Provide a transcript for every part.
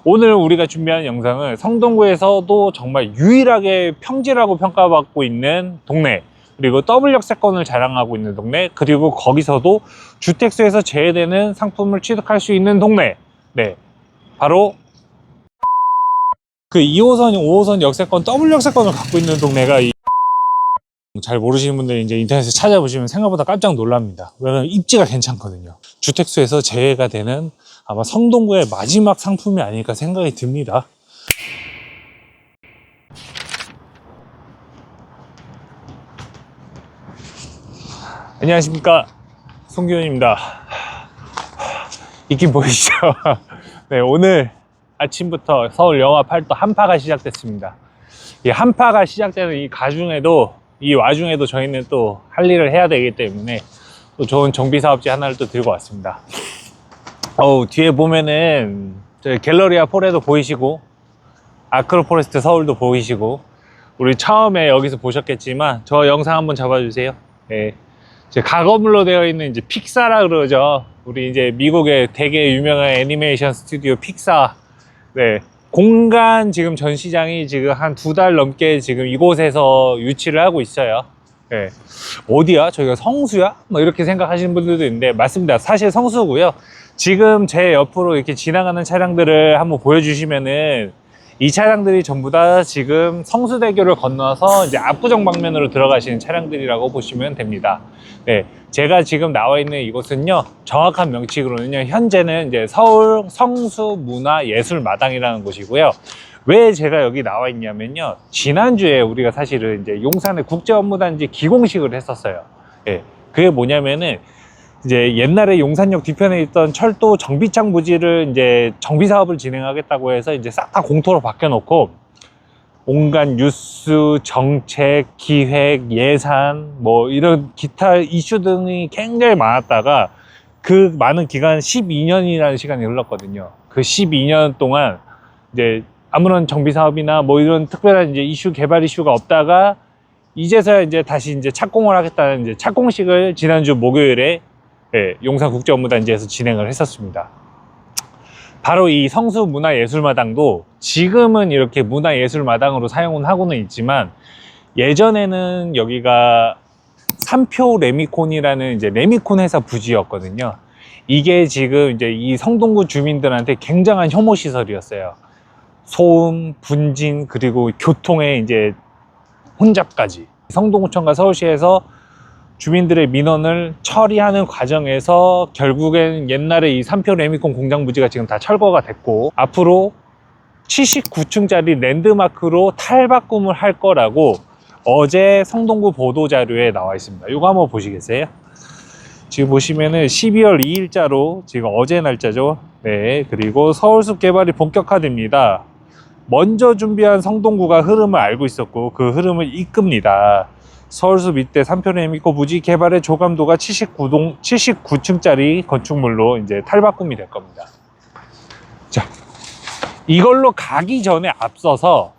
오늘 우리가 준비한 영상은 성동구에서도 정말 유일하게 평지라고 평가받고 있는 동네, 그리고 더블 역세권을 자랑하고 있는 동네, 그리고 거기서도 주택수에서 제외되는 상품을 취득할 수 있는 동네, 네, 바로 그 2호선, 5호선 역세권, 더블 역세권을 갖고 있는 동네가 잘 모르시는 분들이 이제 인터넷에 찾아보시면 생각보다 깜짝 놀랍니다. 왜냐면 입지가 괜찮거든요. 주택수에서 제외가 되는 아마 성동구의 마지막 상품이 아닐까 생각이 듭니다. 안녕하십니까, 송기훈입니다. 있긴 보이시죠? 네, 오늘 아침부터 서울 영하 8도 한파가 시작됐습니다. 이 한파가 시작되는 이 와중에도 저희는 또 할 일을 해야 되기 때문에 또 좋은 정비사업지 하나를 또 들고 왔습니다. 뒤에 보면은 저희 갤러리아 포레도 보이시고 아크로포레스트 서울도 보이시고, 우리 처음에 여기서 보셨겠지만 저 영상 한번 잡아주세요. 네, 이제 가거물로 되어 있는 이제 픽사라 그러죠. 우리 이제 미국의 되게 유명한 애니메이션 스튜디오 픽사. 네, 공간 지금 전시장이 지금 한 2달 넘게 지금 이곳에서 유치를 하고 있어요. 네. 어디야? 저기가 성수야? 뭐 이렇게 생각하시는 분들도 있는데 맞습니다. 사실 성수고요. 지금 제 옆으로 이렇게 지나가는 차량들을 한번 보여주시면은 이 차량들이 전부 다 지금 성수대교를 건너서 이제 압구정 방면으로 들어가시는 차량들이라고 보시면 됩니다. 네, 제가 지금 나와 있는 이곳은요, 정확한 명칭으로는요, 현재는 이제 서울 성수문화예술마당이라는 곳이고요. 왜 제가 여기 나와 있냐면요, 지난주에 우리가 사실은 이제 용산의 국제업무단지 기공식을 했었어요. 예, 그게 뭐냐면은 이제 옛날에 용산역 뒤편에 있던 철도 정비창 부지를 이제 정비 사업을 진행하겠다고 해서 이제 싹 다 공터로 바뀌어 놓고 온갖 뉴스, 정책, 기획, 예산 뭐 이런 기타 이슈 등이 굉장히 많았다가 그 많은 기간 12년이라는 시간이 흘렀거든요. 그 12년 동안 이제 아무런 정비 사업이나 뭐 이런 특별한 이제 이슈, 개발 이슈가 없다가 이제서야 이제 다시 이제 착공을 하겠다는 이제 착공식을 지난주 목요일에, 예, 용산국제업무단지에서 진행을 했었습니다. 바로 이 성수문화예술마당도 지금은 이렇게 문화예술마당으로 사용은 하고는 있지만 예전에는 여기가 삼표 레미콘이라는 이제 레미콘 회사 부지였거든요. 이게 지금 이제 이 성동구 주민들한테 굉장한 혐오 시설이었어요. 소음, 분진, 그리고 교통의 이제 혼잡까지. 성동구청과 서울시에서 주민들의 민원을 처리하는 과정에서 결국엔 옛날에 이 삼표 레미콘 공장 부지가 지금 다 철거가 됐고, 앞으로 79층짜리 랜드마크로 탈바꿈을 할 거라고 어제 성동구 보도 자료에 나와 있습니다. 이거 한번 보시겠어요? 지금 보시면은 12월 2일자로 지금 어제 날짜죠. 네, 그리고 서울숲 개발이 본격화됩니다. 먼저 준비한 성동구가 흐름을 알고 있었고 그 흐름을 이끕니다. 서울숲 이때 삼표 레미콘 부지 개발의 조감도가 79층짜리 건축물로 이제 탈바꿈이 될 겁니다. 자, 이걸로 가기 전에 앞서서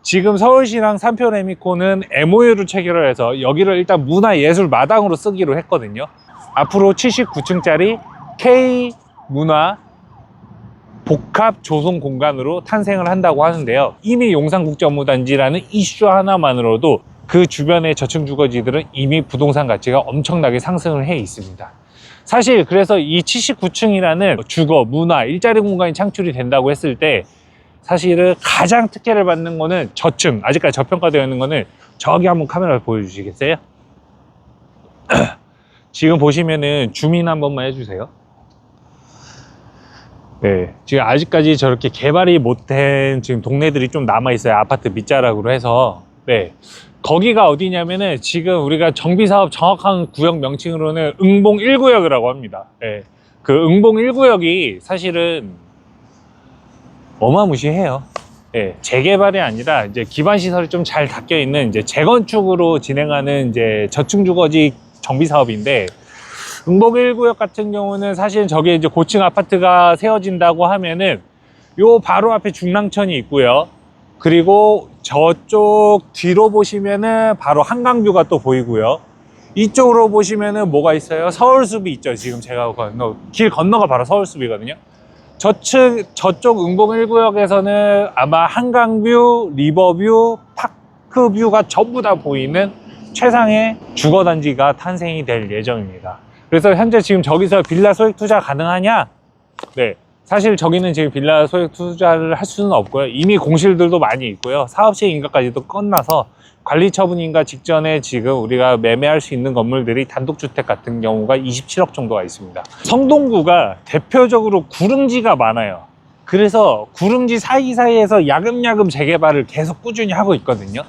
지금 서울시랑 삼표 레미콘은 MOU를 체결을 해서 여기를 일단 문화예술마당으로 쓰기로 했거든요. 앞으로 79층짜리 K문화 복합 조성 공간으로 탄생을 한다고 하는데요. 이미 용산국제업무단지라는 이슈 하나만으로도 그 주변의 저층 주거지들은 이미 부동산 가치가 엄청나게 상승을 해 있습니다. 사실 그래서 이 79층이라는 주거, 문화, 일자리 공간이 창출이 된다고 했을 때 사실은 가장 특혜를 받는 거는 저층, 아직까지 저평가되어 있는 거는 저기 한번 카메라 보여주시겠어요? 지금 보시면은 줌인 한 번만 해주세요. 네, 지금 아직까지 저렇게 개발이 못된 지금 동네들이 좀 남아 있어요. 아파트 밑자락으로 해서. 네, 거기가 어디냐면은 지금 우리가 정비사업 정확한 구역 명칭으로는 응봉 1구역이라고 합니다. 네, 그 응봉 1구역이 사실은 어마무시해요. 네, 재개발이 아니라 이제 기반 시설이 좀 잘 닦여 있는 이제 재건축으로 진행하는 이제 저층 주거지 정비 사업인데, 응봉 1구역 같은 경우는 사실 저게 이제 고층 아파트가 세워진다고 하면은 요 바로 앞에 중랑천이 있고요. 그리고 저쪽 뒤로 보시면은 바로 한강뷰가 또 보이고요. 이쪽으로 보시면은 뭐가 있어요? 서울숲이 있죠. 지금 제가 길 건너가 바로 서울숲이거든요. 저쪽 응봉 1구역에서는 아마 한강뷰, 리버뷰, 파크뷰가 전부 다 보이는 최상의 주거단지가 탄생이 될 예정입니다. 그래서 현재 지금 저기서 빌라 소액 투자 가능하냐? 네. 사실 저기는 지금 빌라 소액 투자를 할 수는 없고요. 이미 공실들도 많이 있고요. 사업시행 인가까지도 끝나서 관리처분 인가 직전에 지금 우리가 매매할 수 있는 건물들이 단독주택 같은 경우가 27억 정도가 있습니다. 성동구가 대표적으로 구릉지가 많아요. 그래서 구릉지 사이사이에서 야금야금 재개발을 계속 꾸준히 하고 있거든요.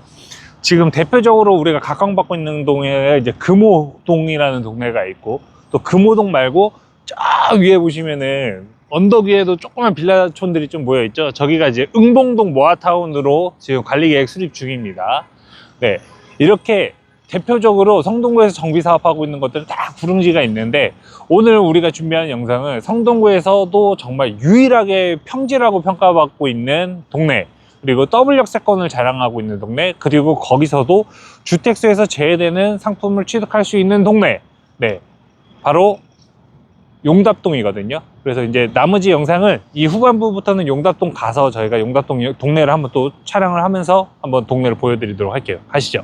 지금 대표적으로 우리가 각광받고 있는 동네에 이제 금호동이라는 동네가 있고, 또 금호동 말고 저 위에 보시면은 언덕 위에도 조그만 빌라촌들이 좀 모여 있죠. 저기가 이제 응봉동 모아타운으로 지금 관리 계획 수립 중입니다. 네, 이렇게 대표적으로 성동구에서 정비 사업하고 있는 것들은 다 구릉지가 있는데, 오늘 우리가 준비한 영상은 성동구에서도 정말 유일하게 평지라고 평가받고 있는 동네, 그리고 더블 역세권을 자랑하고 있는 동네, 그리고 거기서도 주택수에서 제외되는 상품을 취득할 수 있는 동네, 네, 바로 용답동이거든요. 그래서 이제 나머지 영상은 이 후반부부터는 용답동 가서 저희가 용답동 동네를 한번 또 촬영을 하면서 한번 동네를 보여드리도록 할게요. 가시죠.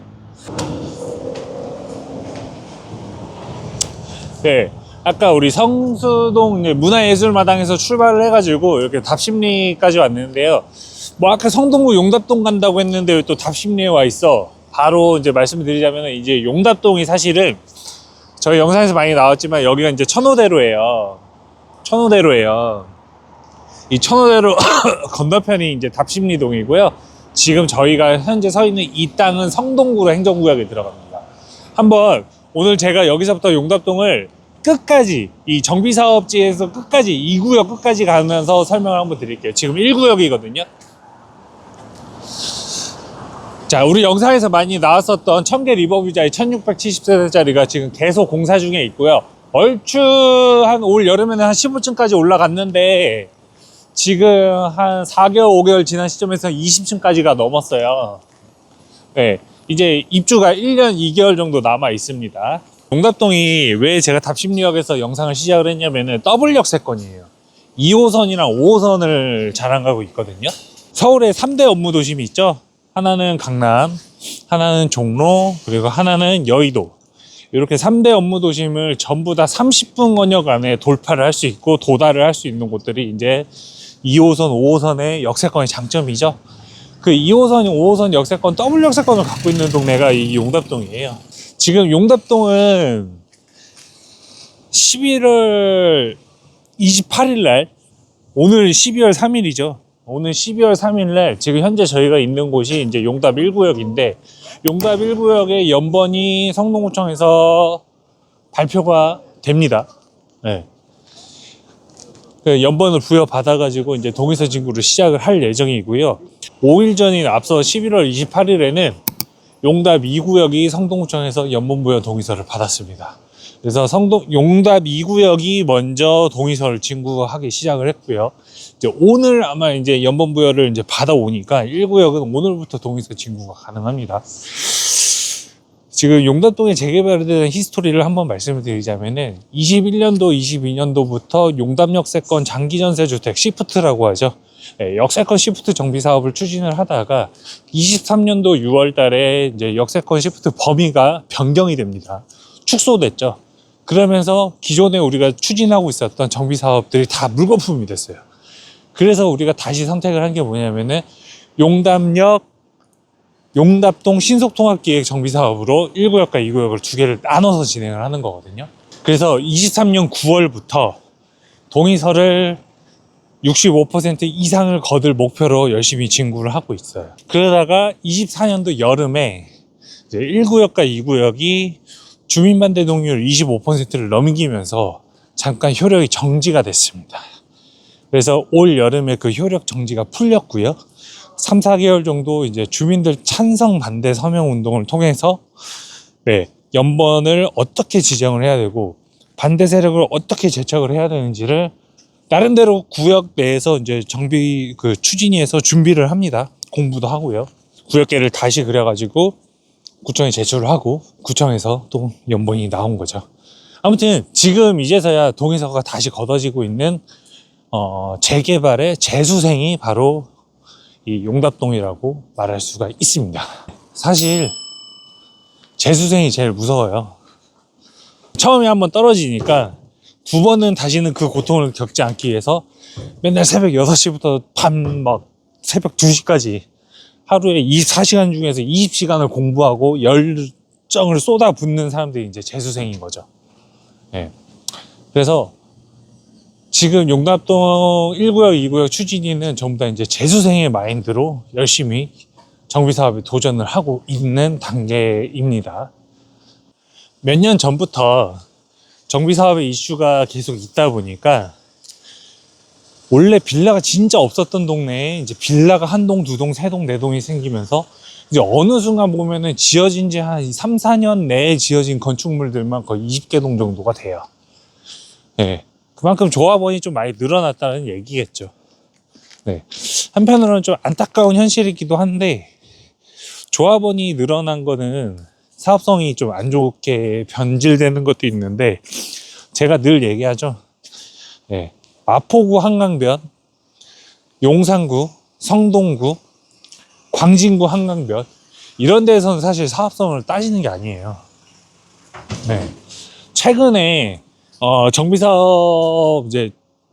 네, 아까 우리 성수동 문화예술마당에서 출발을 해가지고 이렇게 답심리까지 왔는데요. 뭐 아까 성동구 용답동 간다고 했는데 왜 또 답심리에 와 있어? 바로 이제 말씀을 드리자면, 이제 용답동이 사실은 저희 영상에서 많이 나왔지만 여기가 이제 천호대로예요. 천호대로예요. 이 천호대로 건너편이 이제 답심리동이고요. 지금 저희가 현재 서 있는 이 땅은 성동구로 행정구역에 들어갑니다. 한번 오늘 제가 여기서부터 용답동을 끝까지, 이 정비사업지에서 끝까지, 2구역 끝까지 가면서 설명을 한번 드릴게요. 지금 1구역이거든요. 자, 우리 영상에서 많이 나왔었던 청계 리버뷰자의 1670세대짜리가 지금 계속 공사 중에 있고요. 얼추 한 올 여름에는 한 15층까지 올라갔는데, 지금 한 4개월, 5개월 지난 시점에서 20층까지가 넘었어요. 네, 이제 입주가 1년 2개월 정도 남아 있습니다. 용답동이 왜 제가 답심리역에서 영상을 시작을 했냐면은 더블 역세권이에요. 2호선이랑 5호선을 자랑하고 있거든요. 서울의 3대 업무 도심이 있죠. 하나는 강남, 하나는 종로, 그리고 하나는 여의도. 이렇게 3대 업무 도심을 전부 다 30분권역 안에 돌파를 할 수 있고 도달을 할 수 있는 곳들이 이제 2호선, 5호선의 역세권의 장점이죠. 그 2호선, 5호선 역세권, 더블 역세권을 갖고 있는 동네가 이 용답동이에요. 지금 용답동은 11월 28일 날, 오늘 12월 3일이죠. 오늘 12월 3일 날 지금 현재 저희가 있는 곳이 이제 용답 1구역인데, 용답 1구역의 연번이 성동구청에서 발표가 됩니다. 네. 그 연번을 부여받아가지고 이제 동의서 진구를 시작을 할 예정이고요. 5일 전인 앞서 11월 28일에는 용답 2구역이 성동구청에서 연번 부여 동의서를 받았습니다. 그래서 용답 2구역이 먼저 동의서를 진구하기 시작을 했고요. 이제 오늘 아마 이제 연번 부여를 이제 받아오니까 1구역은 오늘부터 동의서 진구가 가능합니다. 지금 용답동에 재개발에 대한 히스토리를 한번 말씀을 드리자면은 21년도, 22년도부터 용답 역세권 장기전세 주택 시프트라고 하죠. 네, 역세권 시프트 정비 사업을 추진을 하다가 23년도 6월 달에 이제 역세권 시프트 범위가 변경이 됩니다. 축소됐죠. 그러면서 기존에 우리가 추진하고 있었던 정비 사업들이 다 물거품이 됐어요. 그래서 우리가 다시 선택을 한 게 뭐냐면은 용답동 신속통합기획 정비사업으로 1구역과 2구역을 두 개를 나눠서 진행을 하는 거거든요. 그래서 23년 9월부터 동의서를 65% 이상을 거둘 목표로 열심히 진구를 하고 있어요. 그러다가 24년도 여름에 이제 1구역과 2구역이 주민반대 동의율 25%를 넘기면서 잠깐 효력이 정지가 됐습니다. 그래서 올 여름에 그 효력 정지가 풀렸고요. 3, 4개월 정도 이제 주민들 찬성 반대 서명 운동을 통해서 연번을 어떻게 지정을 해야 되고 반대 세력을 어떻게 제척을 해야 되는지를 나름대로 구역 내에서 이제 정비 추진위에서 준비를 합니다. 공부도 하고요. 구역계를 다시 그려가지고 구청에 제출을 하고 구청에서 또 연번이 나온 거죠. 아무튼 지금 이제서야 동의서가 다시 걷어지고 있는 재개발의 재수생이 바로 이 용답동이라고 말할 수가 있습니다. 사실 재수생이 제일 무서워요. 처음에 한번 떨어지니까 두 번은 다시는 그 고통을 겪지 않기 위해서 맨날 새벽 6시부터 밤 막 새벽 2시까지 하루에 24시간 중에서 20시간을 공부하고 열정을 쏟아붓는 사람들이 이제 재수생인 거죠. 예. 그래서 지금 용답동 1구역, 2구역 추진위는 전부 다 이제 재수생의 마인드로 열심히 정비사업에 도전을 하고 있는 단계입니다. 몇 년 전부터 정비사업의 이슈가 계속 있다 보니까 원래 빌라가 진짜 없었던 동네에 이제 빌라가 한 동, 두 동, 세 동, 네 동이 생기면서 이제 어느 순간 보면은 지어진 지 한 3, 4년 내에 지어진 건축물들만 거의 20개 동 정도가 돼요. 네. 그만큼 조합원이 좀 많이 늘어났다는 얘기겠죠. 네. 한편으로는 좀 안타까운 현실이기도 한데, 조합원이 늘어난 거는 사업성이 좀 안 좋게 변질되는 것도 있는데, 제가 늘 얘기하죠. 네. 마포구 한강변, 용산구, 성동구, 광진구 한강변, 이런 데서는 사실 사업성을 따지는 게 아니에요. 네. 최근에 정비사업 이제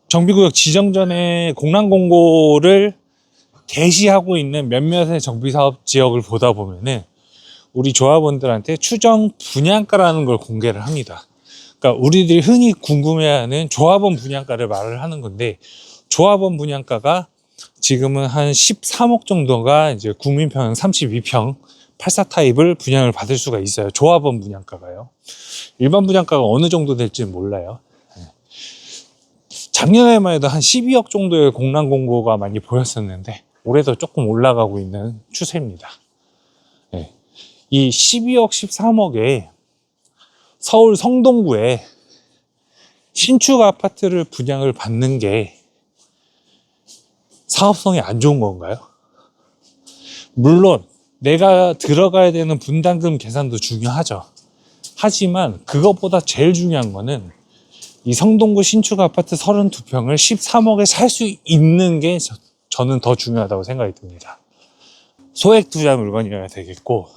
정비구역 지정 전에 공란 공고를 게시하고 있는 몇몇의 정비사업 지역을 보다 보면은 우리 조합원들한테 추정 분양가라는 걸 공개를 합니다. 그러니까 우리들이 흔히 궁금해하는 조합원 분양가를 말을 하는 건데, 조합원 분양가가 지금은 한 13억 정도가 이제 국민평형 32평 84 타입을 분양을 받을 수가 있어요. 조합원 분양가가요. 일반 분양가가 어느 정도 될지는 몰라요. 작년에만 해도 한 12억 정도의 공란 공고가 많이 보였었는데 올해도 조금 올라가고 있는 추세입니다. 이 12억, 13억에 서울 성동구에 신축 아파트를 분양을 받는 게 사업성이 안 좋은 건가요? 물론 내가 들어가야 되는 분담금 계산도 중요하죠. 하지만 그것보다 제일 중요한 거는 이 성동구 신축 아파트 32평을 13억에 살 수 있는 게 저는 더 중요하다고 생각이 듭니다. 소액 투자 물건이어야 되겠고,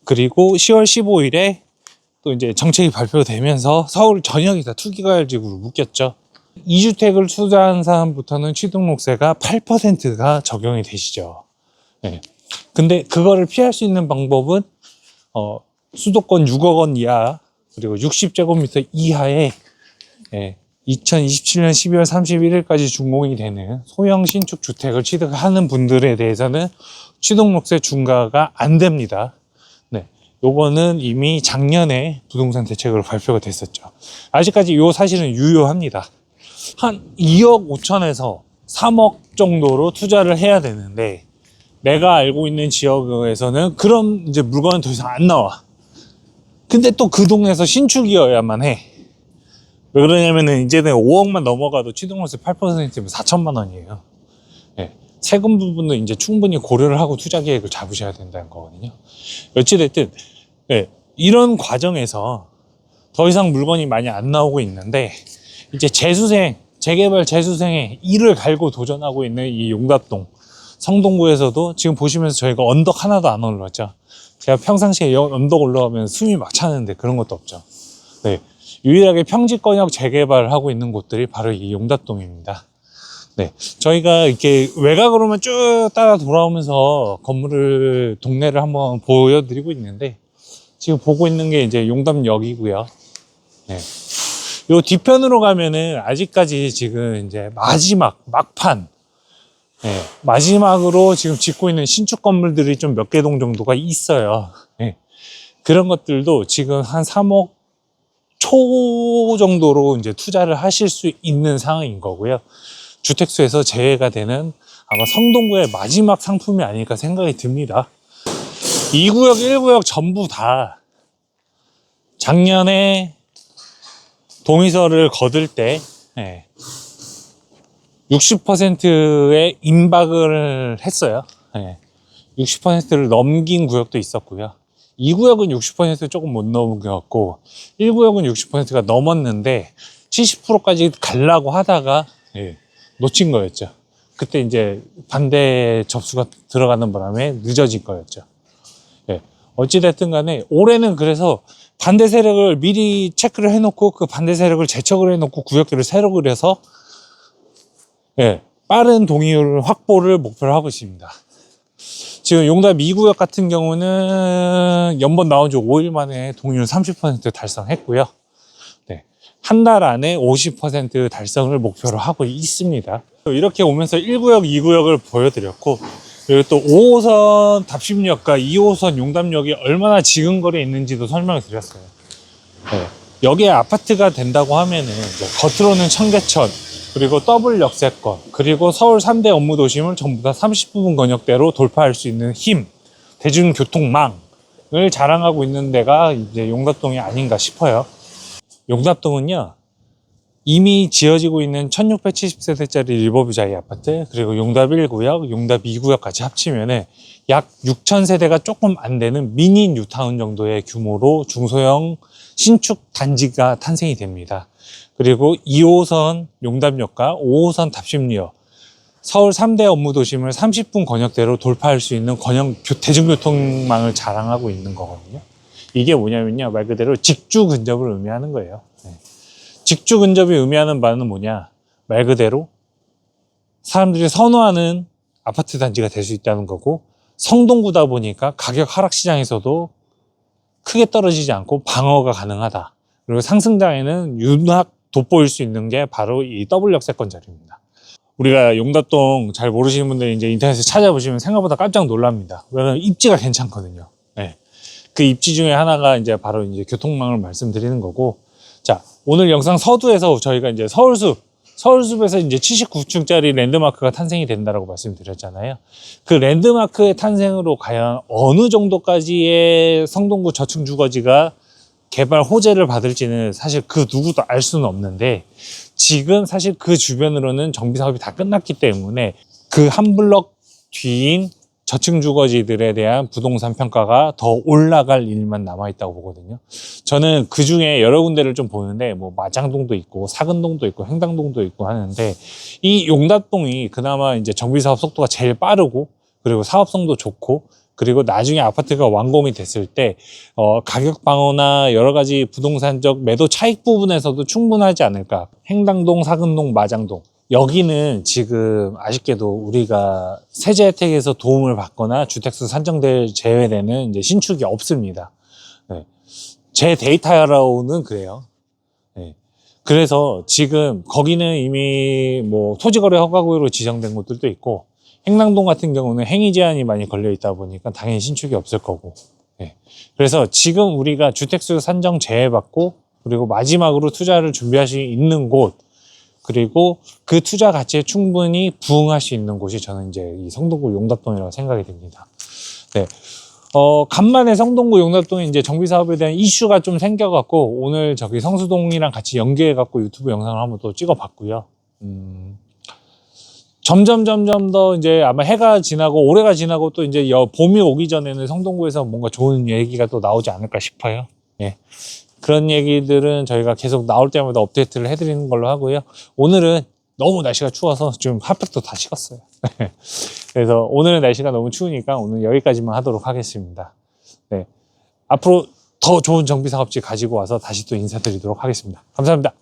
그리고 10월 15일에 또 이제 정책이 발표되면서 서울 전역이 다 투기과열지구로 묶였죠. 2주택을 투자한 사람부터는 취등록세가 8%가 적용이 되시죠. 네. 근데 그거를 피할 수 있는 방법은 수도권 6억 원 이하, 그리고 60제곱미터 이하의 2027년 12월 31일까지 준공이 되는 소형 신축 주택을 취득하는 분들에 대해서는 취등록세 중과가 안 됩니다. 네, 요거는 이미 작년에 부동산 대책으로 발표가 됐었죠. 아직까지 요 사실은 유효합니다. 한 2억 5천에서 3억 정도로 투자를 해야 되는데, 내가 알고 있는 지역에서는 그런 이제 물건은 더 이상 안 나와. 근데 또 그 동네에서 신축이어야만 해. 왜 그러냐면은 이제는 5억만 넘어가도 취등록세 8%면 4천만 원이에요. 네. 세금 부분도 이제 충분히 고려를 하고 투자 계획을 잡으셔야 된다는 거거든요. 어찌됐든, 네. 이런 과정에서 더 이상 물건이 많이 안 나오고 있는데, 이제 재개발 재수생의 이를 갈고 도전하고 있는 이 용답동, 성동구에서도 지금 보시면서 저희가 언덕 하나도 안 올랐죠. 제가 평상시에 언덕 올라가면 숨이 막 차는데 그런 것도 없죠. 네. 유일하게 평지권역 재개발을 하고 있는 곳들이 바로 이 용답동입니다. 네. 저희가 이렇게 외곽으로만 쭉 따라 돌아오면서 동네를 한번 보여드리고 있는데, 지금 보고 있는 게 이제 용답역이고요. 네. 요 뒤편으로 가면은 아직까지 지금 이제 막판, 네, 마지막으로 지금 짓고 있는 신축 건물들이 좀 몇 개 동 정도가 있어요. 네. 그런 것들도 지금 한 3억 초 정도로 이제 투자를 하실 수 있는 상황인 거고요. 주택수에서 제외가 되는 아마 성동구의 마지막 상품이 아닐까 생각이 듭니다. 2구역, 1구역 전부 다 작년에 동의서를 거둘 때 60%의 임박을 했어요. 60%를 넘긴 구역도 있었고요. 2구역은 60% 조금 못 넘겼고, 1구역은 60%가 넘었는데 70%까지 가려고 하다가 놓친 거였죠. 그때 이제 반대 접수가 들어가는 바람에 늦어진 거였죠. 예. 어찌됐든 간에 올해는 그래서 반대 세력을 미리 체크를 해놓고 그 반대 세력을 재척을 해놓고 구역들을 새로 그려서 예, 빠른 동의율 확보를 목표로 하고 있습니다. 지금 용답 2구역 같은 경우는 연번 나온 지 5일 만에 동의율 30% 달성했고요. 네, 한 달 안에 50% 달성을 목표로 하고 있습니다. 이렇게 오면서 1구역, 2구역을 보여드렸고, 그리고 또 5호선 답심역과 2호선 용답역이 얼마나 지근거리에 있는지도 설명을 드렸어요. 네, 여기에 아파트가 된다고 하면은 이제 겉으로는 청계천, 그리고 더블 역세권, 그리고 서울 3대 업무 도심을 전부 다 30분 권역대로 돌파할 수 있는 힘, 대중교통망을 자랑하고 있는 데가 이제 용답동이 아닌가 싶어요. 용답동은요, 이미 지어지고 있는 1670세대짜리 리버뷰자이 아파트, 그리고 용답 1구역, 용답 2구역까지 합치면은 약 6000세대가 조금 안 되는 미니 뉴타운 정도의 규모로 중소형 신축 단지가 탄생이 됩니다. 그리고 2호선 용답역과 5호선 답심역, 서울 3대 업무 도심을 30분 권역대로 돌파할 수 있는 대중교통망을 자랑하고 있는 거거든요. 이게 뭐냐면요, 말 그대로 직주 근접을 의미하는 거예요. 네. 직주 근접이 의미하는 바는 뭐냐, 말 그대로 사람들이 선호하는 아파트 단지가 될 수 있다는 거고, 성동구다 보니까 가격 하락 시장에서도 크게 떨어지지 않고 방어가 가능하다. 그리고 상승장에는 유낙 돋보일 수 있는 게 바로 이 더블 역세권 자리입니다. 우리가 용답동 잘 모르시는 분들이 이제 인터넷에 찾아보시면 생각보다 깜짝 놀랍니다. 왜냐면 입지가 괜찮거든요. 네. 그 입지 중에 하나가 이제 바로 이제 교통망을 말씀드리는 거고, 자, 오늘 영상 서두에서 저희가 이제 서울숲에서 이제 79층짜리 랜드마크가 탄생이 된다라고 말씀드렸잖아요. 그 랜드마크의 탄생으로 과연 어느 정도까지의 성동구 저층 주거지가 개발 호재를 받을지는 사실 그 누구도 알 수는 없는데, 지금 사실 그 주변으로는 정비 사업이 다 끝났기 때문에 그 한 블럭 뒤인 저층 주거지들에 대한 부동산 평가가 더 올라갈 일만 남아있다고 보거든요. 저는 그 중에 여러 군데를 좀 보는데, 뭐 마장동도 있고 사근동도 있고 행당동도 있고 하는데, 이 용답동이 그나마 이제 정비 사업 속도가 제일 빠르고, 그리고 사업성도 좋고, 그리고 나중에 아파트가 완공이 됐을 때 가격 방어나 여러 가지 부동산적 매도 차익 부분에서도 충분하지 않을까. 행당동, 사근동, 마장동, 여기는 지금 아쉽게도 우리가 세제 혜택에서 도움을 받거나 주택수 산정될 제외되는 이제 신축이 없습니다. 네. 제 데이터로는 그래요. 네. 그래서 지금 거기는 이미 뭐 토지거래 허가구역으로 지정된 곳들도 있고, 행랑동 같은 경우는 행위 제한이 많이 걸려 있다 보니까 당연히 신축이 없을 거고. 네. 그래서 지금 우리가 주택수 산정 제외받고, 그리고 마지막으로 투자를 준비할 수 있는 곳, 그리고 그 투자 가치에 충분히 부응할 수 있는 곳이 저는 이제 이 성동구 용답동이라고 생각이 됩니다. 네. 간만에 성동구 용답동에 이제 정비 사업에 대한 이슈가 좀 생겨갖고, 오늘 저기 성수동이랑 같이 연계해갖고 유튜브 영상을 한번 또 찍어봤고요. 점점 더 이제 아마 해가 지나고 올해가 지나고 또 이제 봄이 오기 전에는 성동구에서 뭔가 좋은 얘기가 또 나오지 않을까 싶어요. 예. 그런 얘기들은 저희가 계속 나올 때마다 업데이트를 해드리는 걸로 하고요. 오늘은 너무 날씨가 추워서 지금 핫팩도 다 식었어요. 그래서 오늘은 날씨가 너무 추우니까 오늘 여기까지만 하도록 하겠습니다. 네. 앞으로 더 좋은 정비 사업지 가지고 와서 다시 또 인사드리도록 하겠습니다. 감사합니다.